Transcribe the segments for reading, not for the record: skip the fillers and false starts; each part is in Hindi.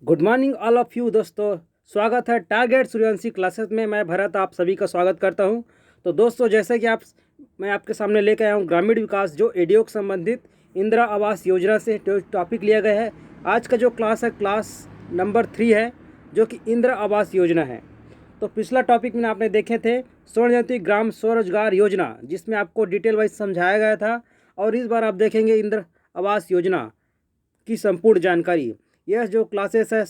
Good morning all of you दोस्तों। स्वागत है टारगेट सूर्यवंशी क्लासेस में। मैं भरत आप सभी का स्वागत करता हूं। तो दोस्तों, जैसे कि मैं आपके सामने लेकर आया हूं ग्रामीण विकास जो एडीओ से संबंधित इंदिरा आवास योजना से टॉपिक लिया गया है। आज का जो क्लास है क्लास नंबर 3 है, जो कि इंदिरा आवास योजना है। तो पिछला टॉपिक में आपने देखे थे स्वर्ण जयंती ग्राम स्वरोजगार योजना, जिसमें आपको डिटेल वाइज समझाया गया था। और इस बार आप देखेंगे इंदिरा आवास योजना की संपूर्ण जानकारी। यह जो क्लासेस है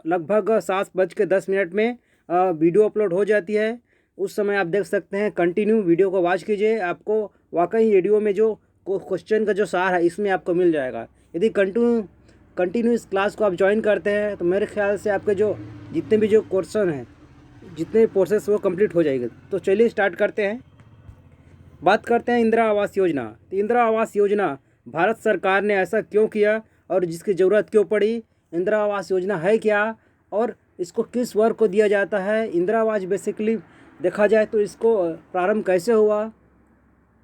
लगभग 7:10 में वीडियो अपलोड हो जाती है। उस समय आप देख सकते हैं, कंटिन्यू वीडियो को वॉच कीजिए। आपको वाकई वीडियो में जो क्वेश्चन का जो सार है इसमें आपको मिल जाएगा। यदि कंटिन्यू इस क्लास को आप ज्वाइन करते हैं तो मेरे ख्याल से आपके जो जितने भी जो क्वेश्चन हैं, जितने प्रोसेस वो कंप्लीट हो जाएगी। तो चलिए स्टार्ट करते हैं। बात करते हैं इंदिरा आवास योजना। तो इंदिरा आवास योजना भारत सरकार ने ऐसा क्यों किया और जिसकी ज़रूरत क्यों पड़ी, इंदिरा आवास योजना है क्या और इसको किस वर्ग को दिया जाता है। इंदिरा आवास बेसिकली देखा जाए तो इसको प्रारंभ कैसे हुआ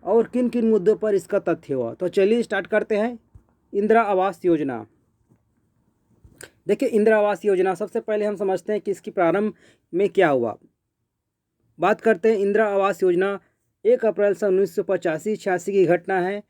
और किन किन मुद्दों पर इसका तथ्य हुआ। तो चलिए स्टार्ट करते हैं। इंदिरा आवास योजना, देखिए इंदिरा आवास योजना सबसे पहले हम समझते हैं कि इसकी प्रारंभ में क्या हुआ। बात करते हैं इंदिरा आवास योजना 1 अप्रैल सन 1985-86 की घटना है।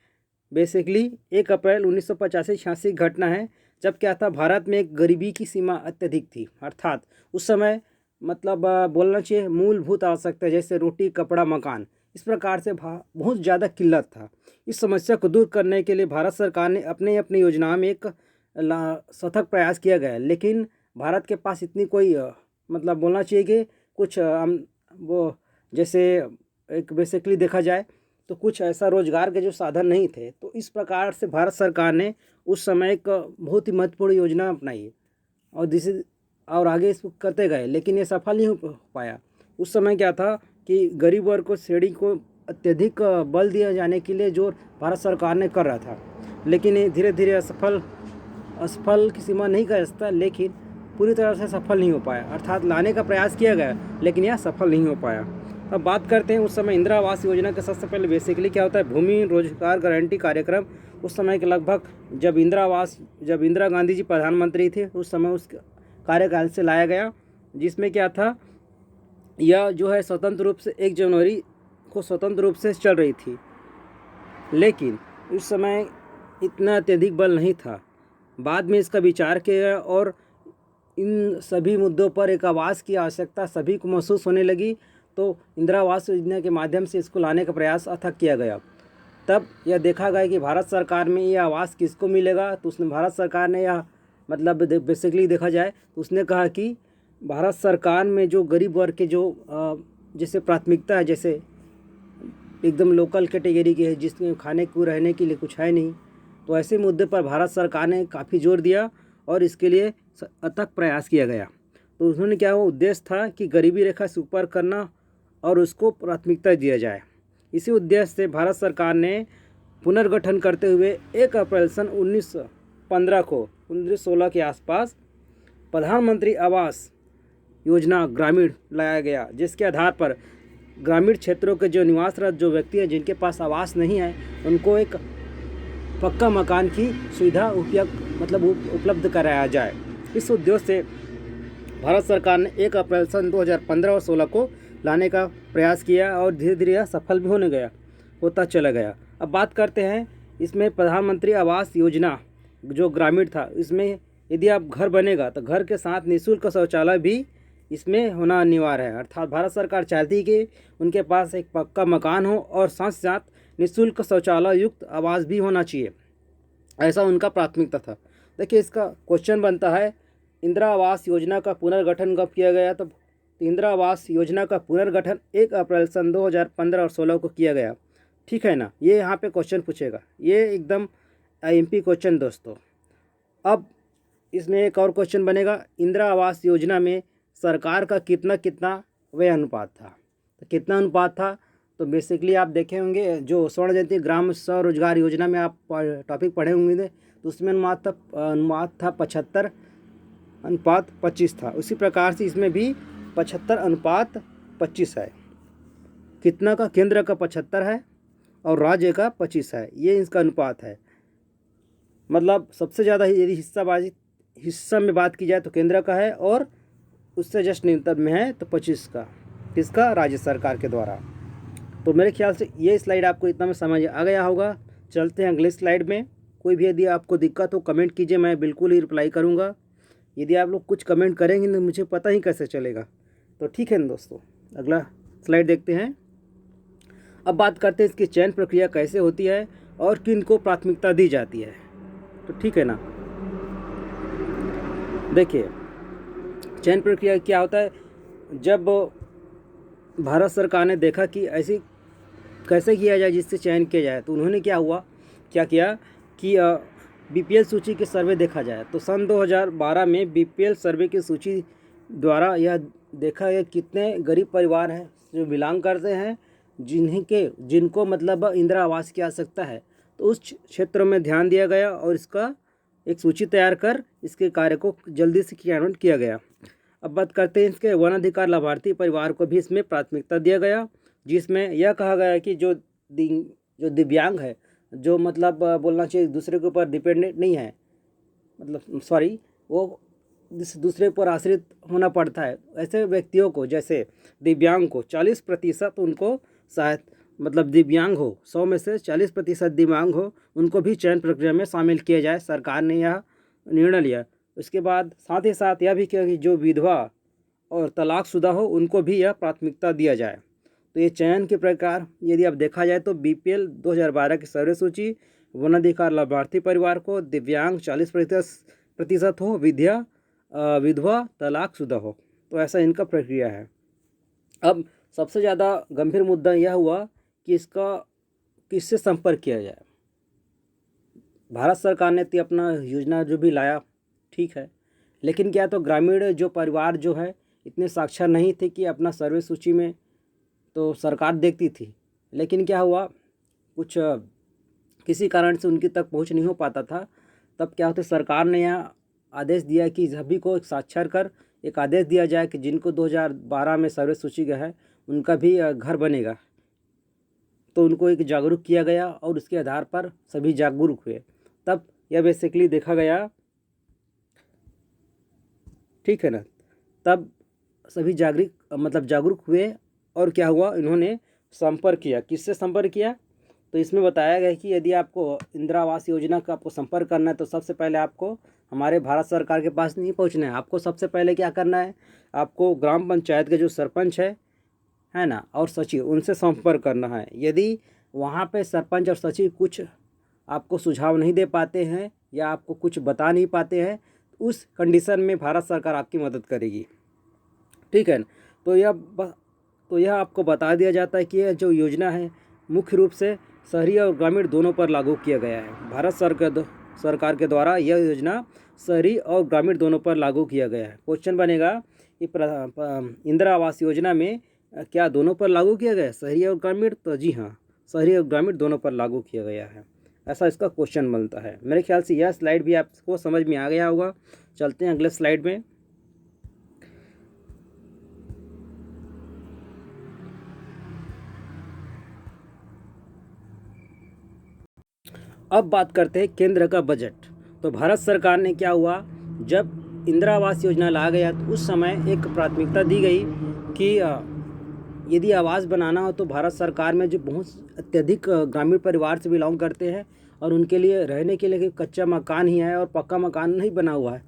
बेसिकली 1 अप्रैल 1985-86 की घटना है, जब क्या था, भारत में एक गरीबी की सीमा अत्यधिक थी। अर्थात उस समय मतलब बोलना चाहिए मूलभूत आवश्यकता जैसे रोटी, कपड़ा, मकान, इस प्रकार से बहुत ज़्यादा किल्लत था। इस समस्या को दूर करने के लिए भारत सरकार ने अपनी योजनाओं में एक सतत प्रयास किया गया। लेकिन भारत के पास इतनी कोई मतलब बोलना चाहिए कि कुछ वो जैसे एक बेसिकली देखा जाए तो कुछ ऐसा रोजगार के जो साधन नहीं थे। तो इस प्रकार से भारत सरकार ने उस समय एक बहुत ही महत्वपूर्ण योजना अपनाई और आगे इसको करते गए, लेकिन ये सफल नहीं हो पाया। उस समय क्या था कि गरीब वर्ग को श्रेणी को अत्यधिक बल दिया जाने के लिए जो भारत सरकार ने कर रहा था, लेकिन ये धीरे धीरे असफल की सीमा नहीं कह सकता, लेकिन पूरी तरह से सफल नहीं हो पाया। अर्थात लाने का प्रयास किया गया लेकिन यह सफल नहीं हो पाया। अब बात करते हैं उस समय इंदिरा आवास योजना के सबसे पहले बेसिकली क्या होता है, भूमि रोजगार गारंटी कार्यक्रम। उस समय के लगभग जब इंदिरा गांधी जी प्रधानमंत्री थे उस समय उस कार्यकाल से लाया गया, जिसमें क्या था, यह जो है स्वतंत्र रूप से 1 जनवरी को स्वतंत्र रूप से चल रही थी। लेकिन उस समय इतना अत्यधिक बल नहीं था। बाद में इसका विचार किया गया और इन सभी मुद्दों पर एक आवास की आवश्यकता सभी को महसूस होने लगी। तो इंदिरा आवास योजना के माध्यम से इसको लाने का प्रयास अथक किया गया। तब यह देखा गया कि भारत सरकार में यह आवास किसको मिलेगा। तो उसने भारत सरकार ने यह मतलब बेसिकली देखा जाए तो उसने कहा कि भारत सरकार में जो गरीब वर्ग के जो जैसे प्राथमिकता है, जैसे एकदम लोकल कैटेगरी के है जिसमें खाने को रहने के लिए कुछ है नहीं, तो ऐसे मुद्दे पर भारत सरकार ने काफ़ी जोर दिया और इसके लिए अथक प्रयास किया गया। तो उन्होंने क्या हुआ, उद्देश्य था कि गरीबी रेखा से ऊपर करना और उसको प्राथमिकता दिया जाए। इसी उद्देश्य से भारत सरकार ने पुनर्गठन करते हुए 1 अप्रैल सन 1916 के आसपास प्रधानमंत्री आवास योजना ग्रामीण लाया गया, जिसके आधार पर ग्रामीण क्षेत्रों के जो निवासरत जो व्यक्ति हैं जिनके पास आवास नहीं है उनको एक पक्का मकान की सुविधा उपलब्ध कराया जाए। इस उद्देश्य से भारत सरकार ने 1 अप्रैल सन 2015 और 16 को लाने का प्रयास किया और धीरे धीरे यह सफल भी होता चला गया। अब बात करते हैं इसमें प्रधानमंत्री आवास योजना जो ग्रामीण था, इसमें यदि आप घर बनेगा तो घर के साथ निःशुल्क शौचालय भी इसमें होना अनिवार्य है। अर्थात भारत सरकार चाहती है कि उनके पास एक पक्का मकान हो और साथ साथ निःशुल्क शौचालय युक्त आवास भी होना चाहिए, ऐसा उनका प्राथमिकता था। देखिए इसका क्वेश्चन बनता है, इंदिरा आवास योजना का पुनर्गठन कब किया गया। तो इंदिरा आवास योजना का पुनर्गठन 1 अप्रैल सन 2015 और 16 को किया गया। ठीक है ना, ये यहाँ पे क्वेश्चन पूछेगा, ये एकदम आईएमपी क्वेश्चन दोस्तों। अब इसमें एक और क्वेश्चन बनेगा, इंदिरा आवास योजना में सरकार का कितना व्यय अनुपात था। तो कितना अनुपात था, तो बेसिकली आप देखे होंगे जो स्वर्ण जयंती ग्राम स्वरोजगार योजना में आप टॉपिक पढ़े होंगे तो उसमें अनुपात था 75:25 था। उसी प्रकार से इसमें भी 75:25 है। कितना का, केंद्र का 75 है और राज्य का 25 है, ये इसका अनुपात है। मतलब सबसे ज़्यादा यदि हिस्साबाजी हिस्सा में बात की जाए तो केंद्र का है, और उससे जस्ट न्यूनतम में है तो 25 का, किसका, राज्य सरकार के द्वारा। तो मेरे ख्याल से ये स्लाइड आपको इतना में समझ आ गया होगा। चलते हैं अगले स्लाइड में। कोई भी यदि आपको दिक्कत हो कमेंट कीजिए, मैं बिल्कुल ही रिप्लाई करूँगा। यदि आप लोग कुछ कमेंट करेंगे तो मुझे पता ही कैसे चलेगा। तो ठीक है ना दोस्तों, अगला स्लाइड देखते हैं। अब बात करते हैं इसकी चयन प्रक्रिया कैसे होती है और किन को प्राथमिकता दी जाती है। तो ठीक है ना, देखिए चयन प्रक्रिया क्या होता है। जब भारत सरकार ने देखा कि ऐसी कैसे किया जाए जिससे चयन किया जाए, तो उन्होंने क्या किया कि बीपीएल सूची के सर्वे देखा जाए। तो सन 2012 में बीपीएल सर्वे की सूची द्वारा यह देखा गया कितने गरीब परिवार हैं जो बिलोंग करते हैं, जिनको मतलब इंदिरा आवास की आवश्यकता है। तो उस क्षेत्र में ध्यान दिया गया और इसका एक सूची तैयार कर इसके कार्य को जल्दी से क्रियान्वयन किया गया। अब बात करते हैं इसके वन अधिकार लाभार्थी परिवार को भी इसमें प्राथमिकता दिया गया, जिसमें यह कहा गया कि जो दिव्यांग है, जो मतलब बोलना चाहिए दूसरे के ऊपर डिपेंडेंट नहीं है, मतलब सॉरी, वो दूसरे पर आश्रित होना पड़ता है, ऐसे व्यक्तियों को, जैसे दिव्यांग को 40% उनको मतलब दिव्यांग हो, 100 में से 40% दिव्यांग हो, उनको भी चयन प्रक्रिया में शामिल किया जाए। सरकार ने यह निर्णय लिया। उसके बाद साथ ही साथ यह भी किया कि जो विधवा और तलाकशुदा हो उनको भी यह प्राथमिकता दिया जाए। तो ये चयन के प्रकार यदि अब देखा जाए तो बीपीएल 2012 की सर्वे सूची, वन अधिकार लाभार्थी परिवार को, दिव्यांग 40% हो, विधवा तलाकशुदा हो। तो ऐसा इनका प्रक्रिया है। अब सबसे ज़्यादा गंभीर मुद्दा यह हुआ कि इसका किससे संपर्क किया जाए। भारत सरकार ने तो अपना योजना जो भी लाया ठीक है, लेकिन क्या तो ग्रामीण जो परिवार जो है इतने साक्षर नहीं थे कि अपना सर्वे सूची में तो सरकार देखती थी, लेकिन क्या हुआ कुछ किसी कारण से उनकी तक पहुंच नहीं हो पाता था। तब क्या होता, सरकार ने यह आदेश दिया कि सभी को एक साक्षर कर एक आदेश दिया जाए कि जिनको 2012 में सर्वे सूची का है उनका भी घर बनेगा। तो उनको एक जागरूक किया गया और उसके आधार पर सभी जागरूक हुए। तब यह बेसिकली देखा गया, ठीक है ना, तब सभी जागरूक हुए। और क्या हुआ, इन्होंने संपर्क किया। किससे संपर्क किया, तो इसमें बताया गया कि यदि आपको इंदिरा आवास योजना का आपको संपर्क करना है तो सबसे पहले आपको हमारे भारत सरकार के पास नहीं पहुंचना है। आपको सबसे पहले क्या करना है, आपको ग्राम पंचायत के जो सरपंच है ना, और सचिव, उनसे संपर्क करना है। यदि वहाँ पे सरपंच और सचिव कुछ आपको सुझाव नहीं दे पाते हैं या आपको कुछ बता नहीं पाते हैं, उस कंडीशन में भारत सरकार आपकी मदद करेगी। ठीक है ना। तो यह आपको बता दिया जाता है कि यह जो योजना है मुख्य रूप से शहरी और ग्रामीण दोनों पर लागू किया गया है। भारत सरकार के द्वारा यह योजना शहरी और ग्रामीण दोनों पर लागू किया गया है। क्वेश्चन बनेगा कि इंदिरा आवास योजना में क्या दोनों पर लागू किया गया है, शहरी और ग्रामीण? तो जी हाँ, शहरी और ग्रामीण दोनों पर लागू किया गया है। ऐसा इसका क्वेश्चन बनता है। मेरे ख्याल से यह स्लाइड भी आपको समझ में आ गया होगा। चलते हैं अगले स्लाइड में। अब बात करते हैं केंद्र का बजट। तो भारत सरकार ने क्या हुआ, जब इंदिरा आवास योजना ला गया तो उस समय एक प्राथमिकता दी गई कि यदि आवास बनाना हो तो भारत सरकार में जो बहुत अत्यधिक ग्रामीण परिवार से बिलोंग करते हैं और उनके लिए रहने के लिए कच्चा मकान ही है और पक्का मकान नहीं बना हुआ है,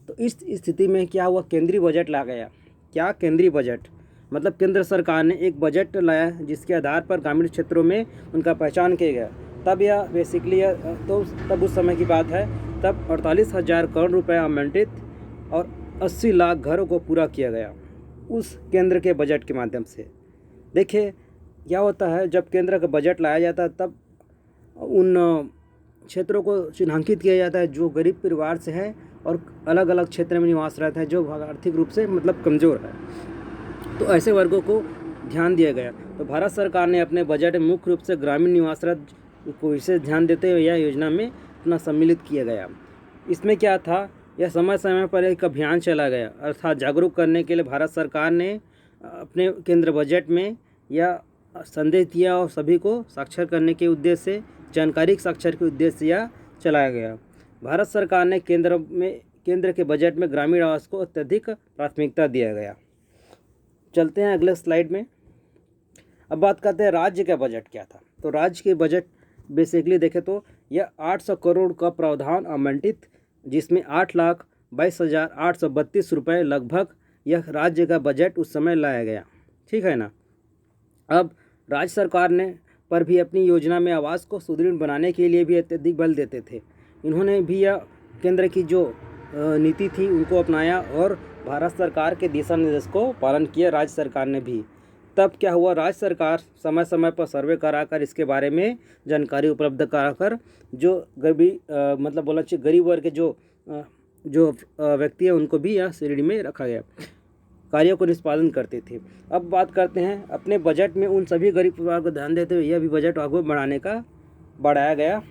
तो इस स्थिति में क्या हुआ, केंद्रीय बजट ला गया। क्या केंद्रीय बजट मतलब केंद्र सरकार ने एक बजट लाया जिसके आधार पर ग्रामीण क्षेत्रों में उनका पहचान किया गया। तब यह बेसिकली तो तब उस समय की बात है, तब 48,000 करोड़ रुपये आवंटित और 80 लाख घरों को पूरा किया गया उस केंद्र के बजट के माध्यम से। देखिए क्या होता है, जब केंद्र का बजट लाया जाता है तब उन क्षेत्रों को चिन्हांकित किया जाता है जो गरीब परिवार से है और अलग अलग क्षेत्र में निवास रहते हैं, जो आर्थिक रूप से मतलब कमज़ोर है। तो ऐसे वर्गों को ध्यान दिया गया। तो भारत सरकार ने अपने बजट में मुख्य रूप से ग्रामीण निवासरत को विशेष ध्यान देते हुए यह योजना में अपना सम्मिलित किया गया। इसमें क्या था, यह समय समय पर एक अभियान चला गया, अर्थात जागरूक करने के लिए भारत सरकार ने अपने केंद्र बजट में यह संदेश दिया और सभी को साक्षर करने के उद्देश्य से, जानकारी साक्षर के उद्देश्य से यह चलाया गया। भारत सरकार ने केंद्र के बजट में ग्रामीण आवास को अत्यधिक प्राथमिकता दिया गया। चलते हैं अगले स्लाइड में। अब बात करते हैं राज्य का बजट क्या था। तो राज्य के बजट बेसिकली देखें तो यह 800 करोड़ का प्रावधान आवंटित, जिसमें 8,22,832 रुपये लगभग यह राज्य का बजट उस समय लाया गया। ठीक है ना। अब राज्य सरकार ने पर भी अपनी योजना में आवास को सुदृढ़ बनाने के लिए भी अत्यधिक बल देते थे। इन्होंने भी यह केंद्र की जो नीति थी उनको अपनाया और भारत सरकार के दिशा निर्देश को पालन किया राज्य सरकार ने भी। तब क्या हुआ, राज्य सरकार समय समय पर सर्वे कराकर इसके बारे में जानकारी उपलब्ध कराकर जो मतलब बोलना चाहिए गरीब वर्ग के जो व्यक्ति है उनको भी यह श्रेणी में रखा गया, कार्यों को निष्पादन करते थे। अब बात करते हैं अपने बजट में उन सभी गरीब परिवार को ध्यान देते हुए यह भी बजट आगे बढ़ाया गया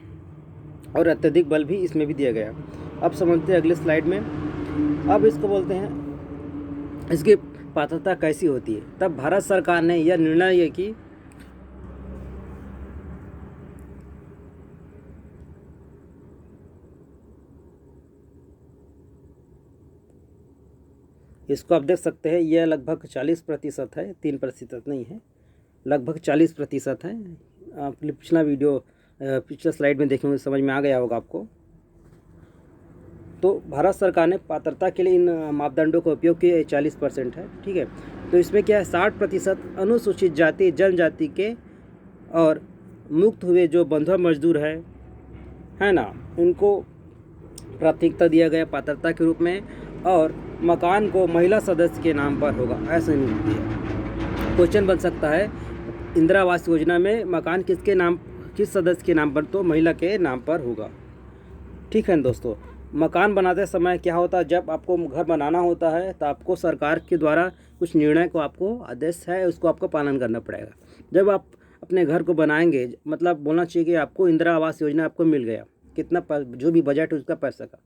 और अत्यधिक बल भी इसमें भी दिया गया। अब समझते हैं अगले स्लाइड में। अब इसको बोलते हैं इसकी पात्रता कैसी होती है। तब भारत सरकार ने यह निर्णय लिया कि इसको आप देख सकते हैं, यह लगभग 40% है, 3% नहीं है, लगभग 40% है। आप पिछला स्लाइड में देखेंगे समझ में आ गया होगा आपको। तो भारत सरकार ने पात्रता के लिए इन मापदंडों का उपयोग किया 40% है। ठीक है। तो इसमें क्या है, 60% अनुसूचित जाति जनजाति के और मुक्त हुए जो बंधुआ मजदूर है ना, इनको प्राथमिकता दिया गया पात्रता के रूप में। और मकान को महिला सदस्य के नाम पर होगा, ऐसा नहीं है। क्वेश्चन बन सकता है इंदिरा आवास योजना में मकान किस सदस्य के नाम पर, तो महिला के नाम पर होगा। ठीक है दोस्तों। मकान बनाते समय क्या होता है, जब आपको घर बनाना होता है तो आपको सरकार के द्वारा कुछ निर्णय को आपको आदेश है उसको आपको पालन करना पड़ेगा। जब आप अपने घर को बनाएंगे, मतलब बोलना चाहिए कि आपको इंदिरा आवास योजना आपको मिल गया, कितना जो भी बजट है उसका पैसा का,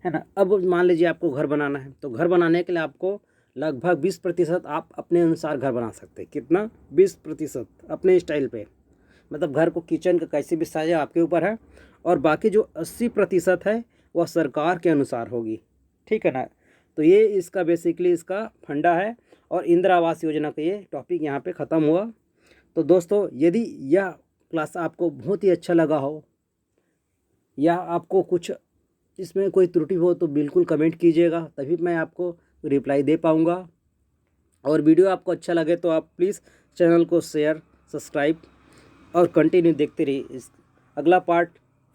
है ना। अब मान लीजिए आपको घर बनाना है, तो घर बनाने के लिए आपको लगभग 20% आप अपने अनुसार घर बना सकते हैं। कितना? 20% अपने स्टाइल पे, मतलब घर को किचन का कैसे भी साइज आपके ऊपर है। और बाकी जो 80% है वह सरकार के अनुसार होगी। ठीक है ना। तो ये इसका बेसिकली इसका फंडा है और इंदिरा आवास योजना का ये टॉपिक यहाँ पे ख़त्म हुआ। तो दोस्तों, यदि यह क्लास आपको बहुत ही अच्छा लगा हो या आपको कुछ इसमें कोई त्रुटि हो तो बिल्कुल कमेंट कीजिएगा, तभी मैं आपको रिप्लाई दे पाऊँगा। और वीडियो आपको अच्छा लगे तो आप प्लीज़ चैनल को शेयर, सब्सक्राइब और कंटिन्यू देखते रहिए। अगला पार्ट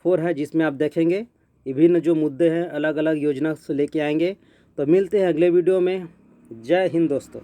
4 है जिसमें आप देखेंगे विभिन्न जो मुद्दे हैं अलग अलग योजना से लेके आएंगे। तो मिलते हैं अगले वीडियो में। जय हिंद दोस्तों।